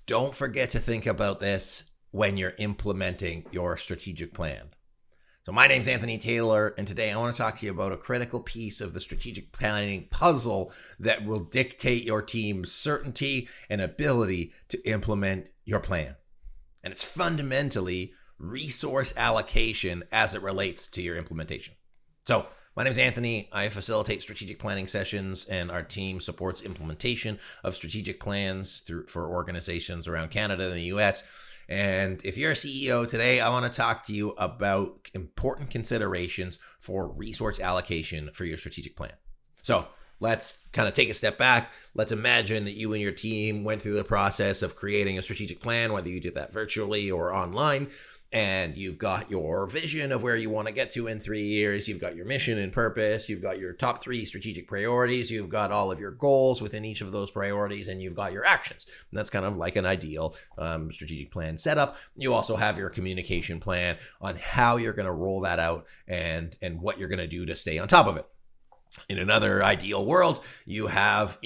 don't forget to think about this when you're implementing your strategic plan. So my name's Anthony Taylor, and today I want to talk to you about a critical piece of the strategic planning puzzle that will dictate your team's certainty and ability to implement your plan. And it's fundamentally resource allocation as it relates to your implementation. So my name is Anthony. I facilitate strategic planning sessions, and our team supports implementation of strategic plans for organizations around Canada and the US. And if you're a CEO today, I want to talk to you about important considerations for resource allocation for your strategic plan. So let's kind of take a step back. Let's imagine that you and your team went through the process of creating a strategic plan, whether you did that virtually or online. And you've got your vision of where you want to get to in 3 years. You've got your mission and purpose. You've got your top 3 strategic priorities. You've got all of your goals within each of those priorities, and you've got your actions. And that's kind of like an ideal strategic plan setup. You also have your communication plan on how you're going to roll that out and what you're going to do to stay on top of it. In another ideal world, you have,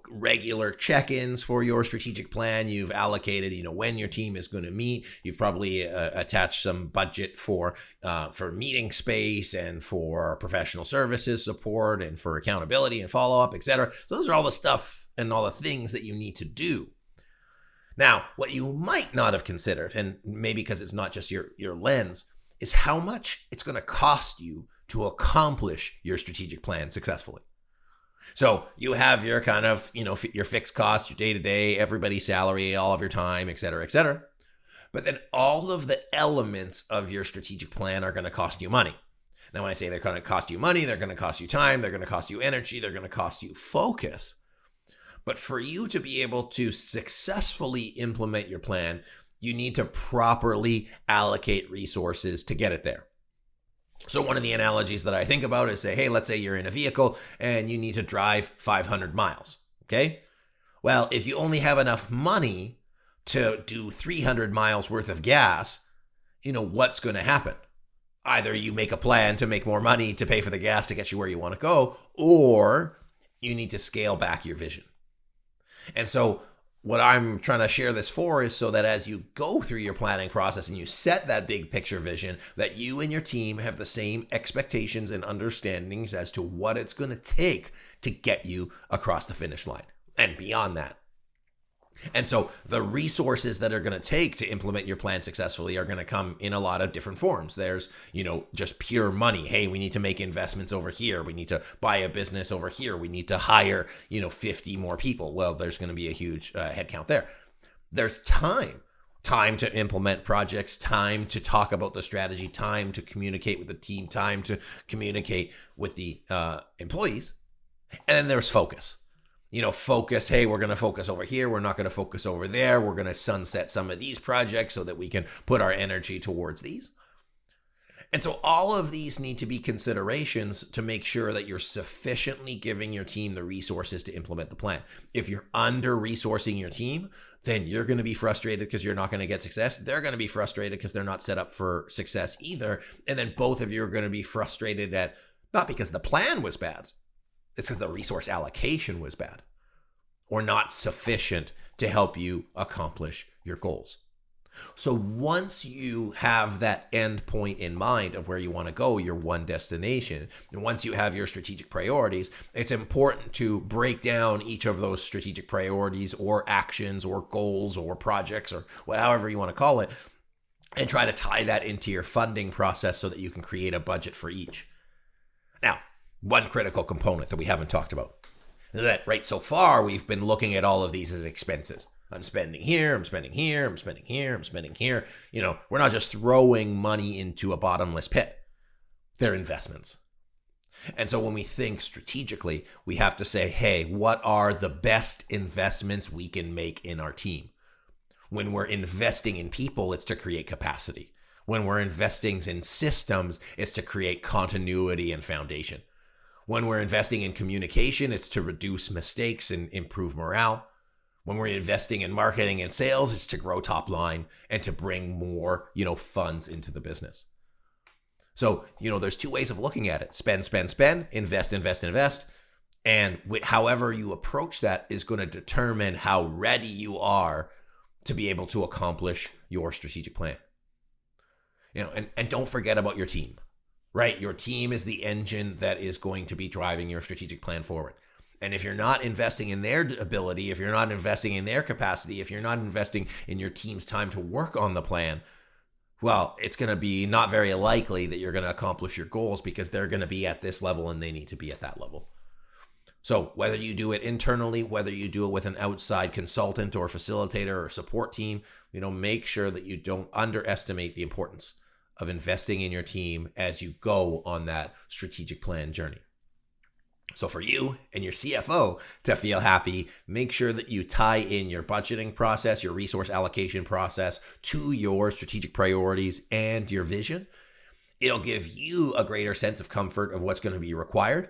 regular check-ins for your strategic plan. You've allocated, when your team is going to meet. You've probably attached some budget for meeting space and for professional services support and for accountability and follow-up, etc. So those are all the stuff and all the things that you need to do. Now, what you might not have considered, and maybe because it's not just your lens, is how much it's going to cost you to accomplish your strategic plan successfully. So you have your kind of, your fixed costs, your day-to-day, everybody's salary, all of your time, et cetera, et cetera. But then all of the elements of your strategic plan are going to cost you money. Now, when I say they're going to cost you money, they're going to cost you time, they're going to cost you energy, they're going to cost you focus. But for you to be able to successfully implement your plan, you need to properly allocate resources to get it there. So one of the analogies that I think about is say, hey, let's say you're in a vehicle and you need to drive 500 miles, okay? Well, if you only have enough money to do 300 miles worth of gas, what's going to happen? Either you make a plan to make more money to pay for the gas to get you where you want to go, or you need to scale back your vision. And so what I'm trying to share this for is so that as you go through your planning process and you set that big picture vision, that you and your team have the same expectations and understandings as to what it's going to take to get you across the finish line and beyond that. And so the resources that are going to take to implement your plan successfully are going to come in a lot of different forms. There's, just pure money. Hey, we need to make investments over here. We need to buy a business over here. We need to hire, 50 more people. Well, there's going to be a huge headcount there. There's time to implement projects, time to talk about the strategy, time to communicate with the team, time to communicate with the employees. And then there's focus. Focus, hey, we're going to focus over here. We're not going to focus over there. We're going to sunset some of these projects so that we can put our energy towards these. And so all of these need to be considerations to make sure that you're sufficiently giving your team the resources to implement the plan. If you're under-resourcing your team, then you're going to be frustrated because you're not going to get success. They're going to be frustrated because they're not set up for success either. And then both of you are going to be frustrated at, not because the plan was bad, it's because the resource allocation was bad or not sufficient to help you accomplish your goals. So once you have that end point in mind of where you want to go, your one destination, and once you have your strategic priorities, it's important to break down each of those strategic priorities or actions or goals or projects or however you want to call it, and try to tie that into your funding process so that you can create a budget for each. Now, one critical component that we haven't talked about is that, right, so far we've been looking at all of these as expenses. I'm spending here, I'm spending here, I'm spending here, I'm spending here. We're not just throwing money into a bottomless pit. They're investments. And so when we think strategically, we have to say, hey, what are the best investments we can make in our team? When we're investing in people, it's to create capacity. When we're investing in systems, it's to create continuity and foundation. When we're investing in communication, it's to reduce mistakes and improve morale. When we're investing in marketing and sales, it's to grow top line and to bring more, funds into the business. So, there's two ways of looking at it. Spend, spend, spend, invest, invest, invest. And however you approach that is going to determine how ready you are to be able to accomplish your strategic plan. And don't forget about your team, right? Your team is the engine that is going to be driving your strategic plan forward. And if you're not investing in their ability, if you're not investing in their capacity, if you're not investing in your team's time to work on the plan, well, it's going to be not very likely that you're going to accomplish your goals, because they're going to be at this level and they need to be at that level. So whether you do it internally, whether you do it with an outside consultant or facilitator or support team, make sure that you don't underestimate the importance of investing in your team as you go on that strategic plan journey. So for you and your CFO to feel happy, make sure that you tie in your budgeting process, your resource allocation process to your strategic priorities and your vision. It'll give you a greater sense of comfort of what's going to be required.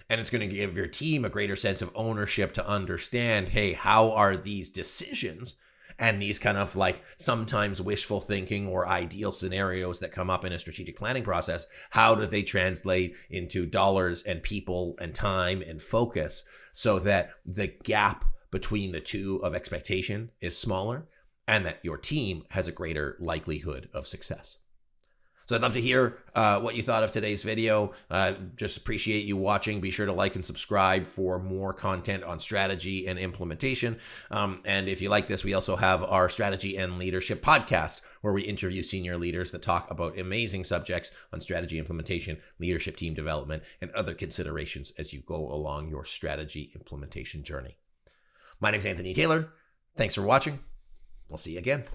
And it's going to give your team a greater sense of ownership to understand, hey, how are these decisions and these kind of like sometimes wishful thinking or ideal scenarios that come up in a strategic planning process, how do they translate into dollars and people and time and focus, so that the gap between the two of expectation is smaller and that your team has a greater likelihood of success. So I'd love to hear what you thought of today's video. Just appreciate you watching. Be sure to like and subscribe for more content on strategy and implementation. And if you like this, we also have our strategy and leadership podcast, where we interview senior leaders that talk about amazing subjects on strategy implementation, leadership team development, and other considerations as you go along your strategy implementation journey. My name's Anthony Taylor. Thanks for watching. We'll see you again.